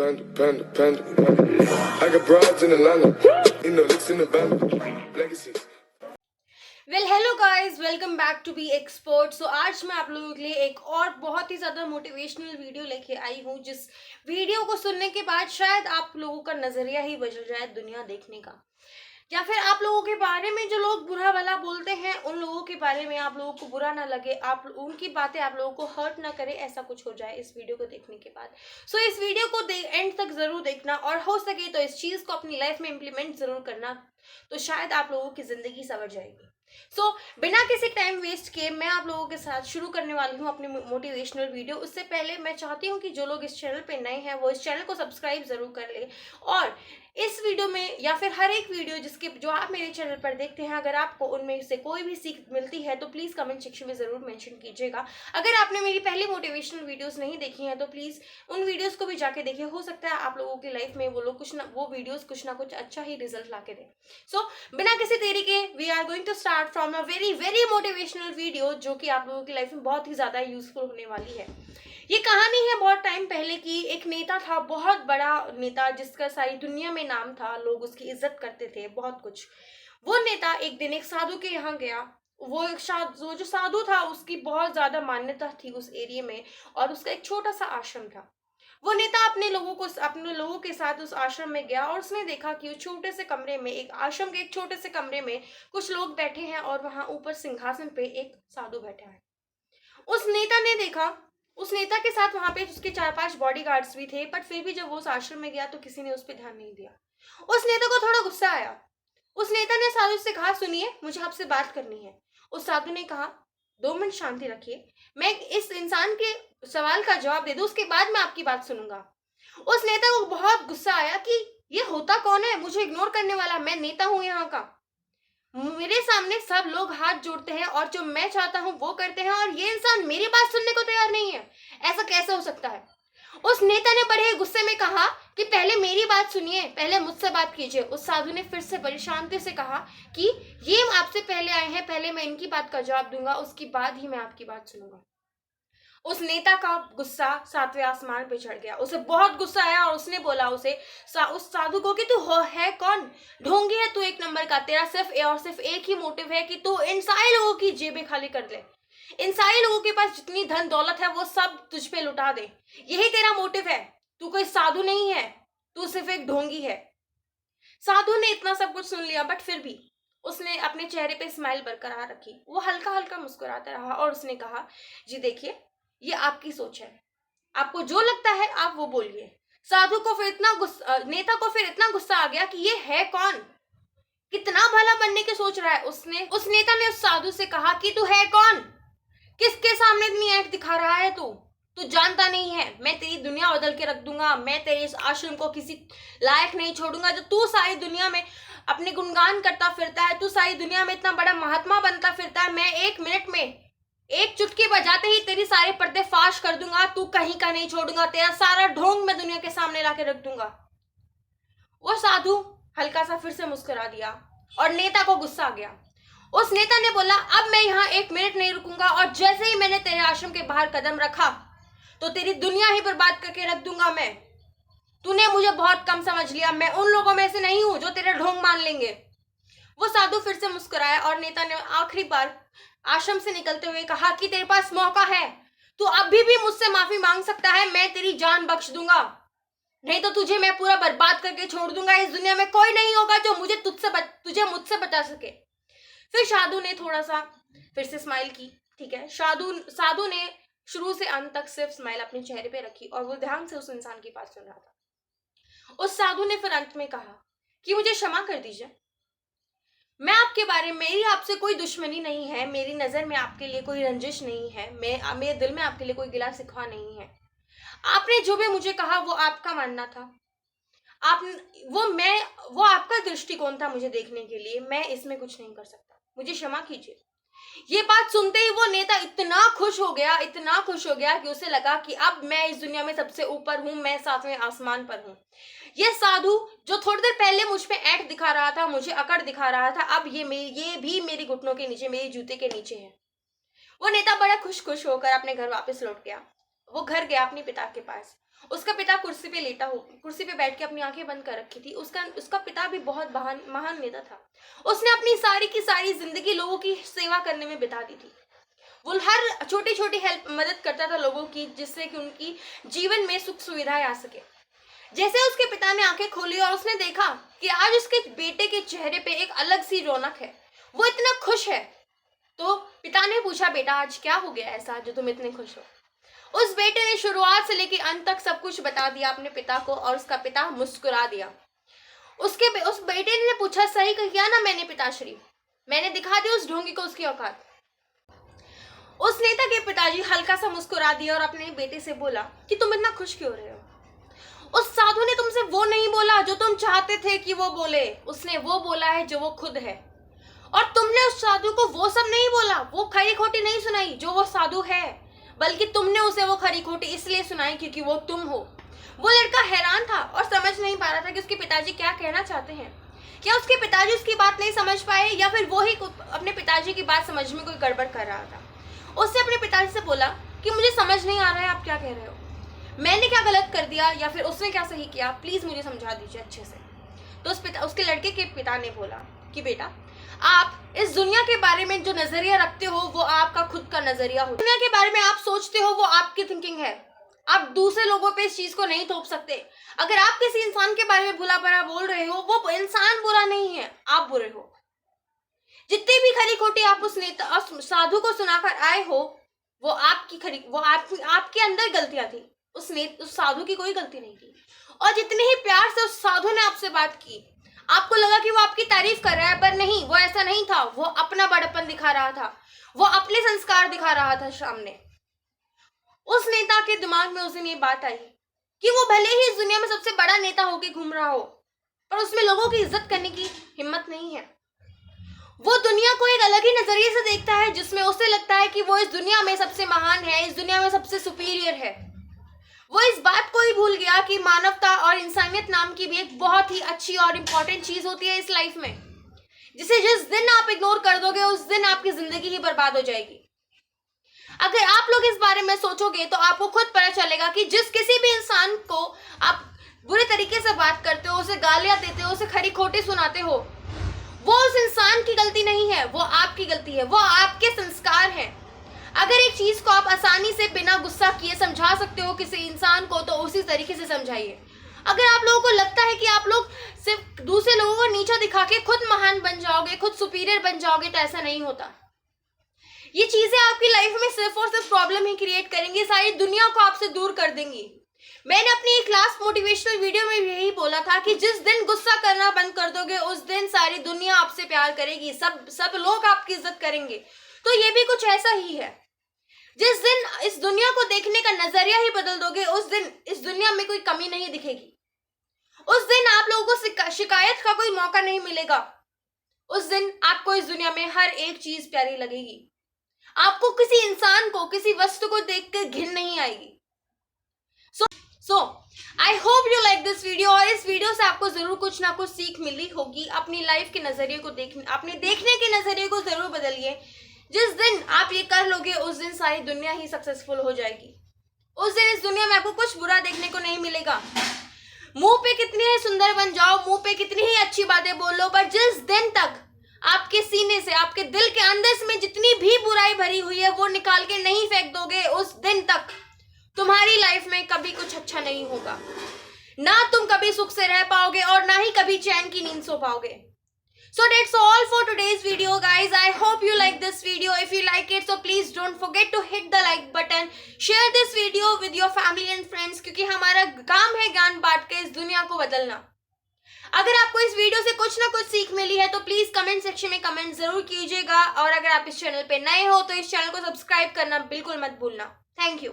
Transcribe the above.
I got broads in Atlanta, licks in the van, legacies. Well hello guys, welcome back to B expert. So आज मैं आप लोगों के लिए एक और बहुत ही ज़्यादा मोटिवेशनल वीडियो लेके आई हूँ, जिस वीडियो को सुनने के बाद शायद आप लोगों का नज़रिया ही बदल जाए दुनिया देखने का, या फिर आप लोगों के बारे में जो लोग बुरा भला बोलते हैं उन लोगों के बारे में आप लोगों को बुरा ना लगे, आप उनकी बातें आप लोगों को हर्ट ना करे, ऐसा कुछ हो जाए इस वीडियो को देखने के बाद। सो इस वीडियो को एंड तक ज़रूर देखना, और हो सके तो इस चीज़ को अपनी लाइफ में इम्प्लीमेंट ज़रूर करना, तो शायद आप लोगों की ज़िंदगी संवर जाएगी। बिना किसी टाइम वेस्ट किए मैं आप लोगों के साथ शुरू करने वाली हूँ अपनी मोटिवेशनल वीडियो। उससे पहले मैं चाहती हूँ कि जो लोग इस चैनल पे नए हैं वो इस चैनल को सब्सक्राइब जरूर कर ले, और इस वीडियो में या फिर हर एक वीडियो जो आप मेरे चैनल पर देखते हैं, अगर आपको उनमें से कोई भी सीख मिलती है तो प्लीज़ कमेंट सेक्शन में ज़रूर मेंशन कीजिएगा। अगर आपने मेरी पहली मोटिवेशनल वीडियोस नहीं देखी हैं तो प्लीज़ उन वीडियोस को भी जाके देखिए, हो सकता है आप लोगों की लाइफ में वो वीडियोस कुछ ना कुछ अच्छा ही रिजल्ट ला के दें। बिना किसी देरी के we are going to start from a very very motivational video, जो कि आप लोगों की लाइफ में बहुत ही ज़्यादा यूजफुल होने वाली है। ये कहानी है बहुत टाइम पहले की। एक नेता था, बहुत बड़ा नेता, जिसका सारी दुनिया में नाम था, लोग उसकी इज्जत करते थे, बहुत कुछ। वो नेता एक दिन एक साधु के यहाँ गया। वो जो साधु था उसकी बहुत ज्यादा मान्यता थी उस एरिया में, और उसका एक छोटा सा आश्रम था। वो नेता अपने लोगों के साथ उस आश्रम में गया, और उसने देखा कि उस छोटे से कमरे में, एक आश्रम के एक छोटे से कमरे में कुछ लोग बैठे हैं, और वहां ऊपर सिंहासन पे एक साधु बैठा है। उस नेता ने देखा, उस नेता के साथ वहां पे उसके 4-5 बॉडीगार्ड्स भी थे, बट फिर भी जब वो उस आश्रम में गया तो किसी ने उस पर ध्यान नहीं दिया। उस नेता को थोड़ा गुस्सा आया। उस नेता ने साधु से कहा, सुनिए, मुझे आपसे बात करनी है। उस साधु ने कहा, 2 मिनट शांति रखिए, मैं इस इंसान के सवाल का जवाब दे दूं, उसके बाद मैं आपकी बात सुनूंगा। उस नेता को बहुत गुस्सा आया कि ये होता कौन है मुझे इग्नोर करने वाला, मैं नेता हूं यहाँ का, मेरे सामने सब लोग हाथ जोड़ते हैं और जो मैं चाहता हूँ वो करते हैं, और ये इंसान मेरी बात सुनने को तैयार नहीं है, ऐसा कैसे हो सकता है। उस नेता ने बड़े गुस्से में कहा कि पहले मेरी बात सुनिए, पहले मुझसे बात कीजिए। उस साधु ने फिर से बड़ी शांति से कहा कि ये आपसे पहले आए हैं, पहले मैं इनकी बात का जवाब दूंगा, उसके बाद ही मैं आपकी बात सुनूंगा। उस नेता का गुस्सा 7वें आसमान पे चढ़ गया, उसे बहुत गुस्सा आया, और उसने बोला उस साधु को कि तू है कौन, ढोंगी है तू एक नंबर का, तेरा सिर्फ एक ही मोटिव है कि तू इन सारे लोगों की जेबें खाली कर ले, इन सारे लोगों के पास जितनी धन दौलत है वो सब तुझ पे लुटा दे, यही तेरा मोटिव है, तू कोई साधु नहीं है, तू सिर्फ एक ढोंगी है। साधु ने इतना सब कुछ सुन लिया, बट फिर भी उसने अपने चेहरे पे स्माइल बरकरार रखी, वो हल्का हल्का मुस्कुराता रहा, और उसने कहा, जी देखिए, ये आपकी सोच है, आपको जो लगता है आप वो बोलिए। नेता को फिर इतना गुस्सा आ गया कि ये है कौन, कितना भला बनने की सोच रहा है। उस नेता ने उस साधु से कहा कि तू है कौन, किसके सामने इतनी ऐंठ दिखा रहा है, तू तू जानता नहीं है, मैं तेरी दुनिया बदल के रख दूंगा, मैं तेरे इस आश्रम को किसी लायक नहीं छोड़ूंगा। जो तू सारी दुनिया में अपने गुणगान करता फिरता है, तू सारी दुनिया में इतना बड़ा महात्मा बनता फिरता है, मैं 1 मिनट में, एक चुटकी बजाते ही तेरी सारे पर्दे फाश कर दूंगा, तू कहीं का नहीं छोड़ूंगा, तेरा सारा ढोंग मैं दुनिया के सामने लाके रख दूंगा। वो साधु हल्का सा फिर से मुस्कुरा दिया, और नेता को गुस्सा आ गया। उस नेता ने बोला, अब मैं यहाँ 1 मिनट नहीं रुकूंगा, और जैसे ही मैंने तेरे आश्रम के बाहर कदम रखा तो तेरी दुनिया ही बर्बाद करके रख दूंगा मैं। तूने मुझे बहुत कम समझ लिया, मैं उन लोगों में से नहीं हूं जो तेरे ढोंग मान लेंगे। वो साधु फिर से मुस्कुराया, और नेता ने आखिरी बार आश्रम से निकलते हुए कहा कि तेरे पास मौका है, तू अभी भी मुझसे माफी मांग सकता है, मैं तेरी जान बख्श दूंगा, नहीं तो तुझे मैं पूरा बर्बाद करके छोड़ दूंगा। इस दुनिया में कोई नहीं होगा जो तुझे मुझसे बचा सके। फिर साधु ने थोड़ा सा फिर से स्माइल की, ठीक है, साधु ने शुरू से अंत तक सिर्फ स्माइल अपने चेहरे पे रखी, और वो ध्यान से उस इंसान की बात सुन रहा था। उस साधु ने फिर अंत में कहा कि मुझे क्षमा कर दीजिए, मैं आपके बारे में, मेरी आपसे कोई दुश्मनी नहीं है, मेरी नजर में आपके लिए कोई रंजिश नहीं है, मेरे दिल में आपके लिए कोई गिला शिकवा नहीं है। आपने जो भी मुझे कहा वो आपका मानना था, आप वो आपका दृष्टिकोण था मुझे देखने के लिए, मैं इसमें कुछ नहीं कर सकता, मुझे क्षमा कीजिए। ये बात सुनते ही वो नेता इतना खुश हो गया, इतना खुश हो गया कि उसे लगा कि अब मैं इस दुनिया में सबसे ऊपर हूं, मैं 7वें आसमान पर हूं। ये साधु जो थोड़ी देर पहले मुझ पे ऐंठ दिखा रहा था, मुझे अकड़ दिखा रहा था, अब ये भी मेरी घुटनों के नीचे, मेरे जूते के नीचे है। वो नेता बड़ा खुश खुश होकर अपने घर वापस लौट गया। वो घर गया अपने पिता के पास। उसका पिता कुर्सी पे बैठ के अपनी आंखें बंद कर रखी थी। उसका पिता भी बहुत महान नेता था। उसने अपनी सारी की सारी जिंदगी लोगों की सेवा करने में बिता दी थी। वो हर छोटी छोटी मदद करता था लोगों की, जिससे कि उनकी जीवन में सुख सुविधाएं आ सके। जैसे उसके पिता ने आंखें खोली और उसने देखा कि आज उसके बेटे के चेहरे पे एक अलग सी रौनक है, वो इतना खुश है, तो पिता ने पूछा, बेटा आज क्या हो गया ऐसा जो तुम इतने खुश हो? उस बेटे ने शुरुआत से लेकर अंत तक सब कुछ बता दिया अपने पिता को और उसका पिता मुस्कुरा दिया। उस बेटे ने पूछा, सही किया ना मैंने पिताश्री, मैंने दिखा दी उस ढोंगी को उसकी औकात। उस नेता के पिताजी हल्का सा मुस्कुरा दिया और अपने बेटे से बोला कि तुम इतना खुश क्यों रहे हो? उस साधु ने तुमसे वो नहीं बोला जो तुम चाहते थे कि वो बोले, उसने वो बोला है जो वो खुद है। और तुमने उस साधु को वो सब नहीं बोला, वो खरी खोटी नहीं सुनाई जो वो साधु है, बल्कि तुमने उसे वो खरी खोटी इसलिए सुनाई क्योंकि वो तुम हो। वो लड़का हैरान था और समझ नहीं पा रहा था कि उसके पिताजी क्या कहना चाहते हैं। क्या उसके पिताजी उसकी बात नहीं समझ पाए या फिर वो ही अपने पिताजी की बात समझ में कोई गड़बड़ कर रहा था। उसने अपने पिताजी से बोला कि मुझे समझ नहीं आ रहा है आप क्या कह रहे हो, मैंने क्या गलत कर दिया या फिर उसने क्या सही किया, प्लीज मुझे समझा दीजिए अच्छे से। तो उसके लड़के के पिता ने बोला कि बेटा, आप इस दुनिया के बारे में जो नजरिया रखते हो वो आपका खुद का नजरिया हो। दुनिया के बारे में आप सोचते हो वो आपकी थिंकिंग है। आप दूसरे लोगों पे इस चीज को नहीं थोप सकते। अगर आप किसी इंसान के बारे में बुरा भला बोल रहे हो, वो इंसान बुरा नहीं है, आप बुरे हो। जितनी भी खरी खोटी आप उस साधु को सुनाकर आए हो, वो आपके अंदर गलतियां थी। उस साधु की कोई गलती नहीं थी। और जितने ही प्यार से उस साधु ने आपसे बात की, आपको लगा कि वो आपकी तारीफ कर रहा है, पर नहीं, वो ऐसा नहीं था। वो अपना बड़प्पन दिखा रहा था, वो अपने संस्कार दिखा रहा था सामने। उस नेता के दिमाग में उस दिन ये बात आई कि वो भले ही इस दुनिया में सबसे बड़ा नेता होके घूम रहा हो, पर उसमें लोगों की इज्जत करने की हिम्मत नहीं है। वो दुनिया को एक अलग ही नजरिए से देखता है, जिसमें उसे लगता है कि वो इस दुनिया में सबसे महान है, इस दुनिया में सबसे सुपीरियर है। वो इस बात को ही भूल गया कि मानवता और इंसानियत नाम की भी एक बहुत ही अच्छी और इम्पोर्टेंट चीज होती है इस लाइफ में, जिसे जिस दिन आप इग्नोर कर दोगे उस दिन आपकी जिंदगी ही बर्बाद हो जाएगी। अगर आप लोग इस बारे में सोचोगे तो आपको खुद पता चलेगा कि जिस किसी भी इंसान को आप बुरे तरीके से बात करते हो, उसे गालियां देते हो, उसे खरी खोटी सुनाते हो, वो उस इंसान की गलती नहीं है, वो आपकी गलती है, वो आपके संस्कार हैं। अगर एक चीज को आप आसानी से बिना गुस्सा किए समझा सकते हो किसी इंसान को, तो उसी तरीके से समझाइए। अगर आप लोगों को लगता है कि आप लोग सिर्फ दूसरे लोगों को नीचा दिखा के खुद महान बन जाओगे, खुद सुपीरियर बन जाओगे, तो ऐसा नहीं होता। ये चीजें आपकी लाइफ में सिर्फ और सिर्फ प्रॉब्लम ही क्रिएट करेंगी, सारी दुनिया को आपसे दूर कर देंगी। मैंने अपनी एक लास्ट मोटिवेशनल वीडियो में यही बोला था कि जिस दिन गुस्सा करना बंद कर दोगे उस दिन सारी दुनिया आपसे प्यार करेगी, सब लोग आपकी इज्जत करेंगे। तो ये भी कुछ ऐसा ही है। जिस दिन इस दुनिया को देखने का नजरिया ही बदल दोगे उस दिन इस दुनिया में कोई कमी नहीं दिखेगी। उस दिन आप लोगों को शिकायत का कोई मौका नहीं मिलेगा। उस दिन आपको इस दुनिया में हर एक चीज प्यारी लगेगी। आपको किसी इंसान को, किसी वस्तु को देखकर घिन नहीं आएगी। So I hope you like this video. और इस वीडियो से आपको जरूर कुछ ना कुछ सीख मिली होगी। अपनी लाइफ के नजरिए को अपने देखने के नजरिए को जरूर बदलिए। जिस दिन आप ये कर लोगे उस दिन सारी दुनिया ही सक्सेसफुल हो जाएगी। उस दिन इस दुनिया में आपको कुछ बुरा देखने को नहीं मिलेगा। मुंह पे कितनी ही सुंदर बन जाओ, मुंह पे कितनी ही अच्छी बातें बोल लो, पर जिस दिन तक आपके सीने से, आपके दिल के अंदर में जितनी भी बुराई भरी हुई है वो निकाल के नहीं फेंक दोगे, उस दिन तक तुम्हारी लाइफ में कभी कुछ अच्छा नहीं होगा। ना तुम कभी सुख से रह पाओगे और ना ही कभी चैन की नींद सो पाओगे। So that's all for today's video guys. I hope you like this video. If you like it, so please don't forget to hit the like button. Share this video with your family and friends, क्योंकि हमारा काम है ज्ञान बांट के इस दुनिया को बदलना। अगर आपको इस वीडियो से कुछ ना कुछ सीख मिली है तो प्लीज कमेंट सेक्शन में कमेंट जरूर कीजिएगा। और अगर आप इस चैनल पे नए हो तो इस चैनल को सब्सक्राइब करना बिल्कुल मत भूलना। Thank you.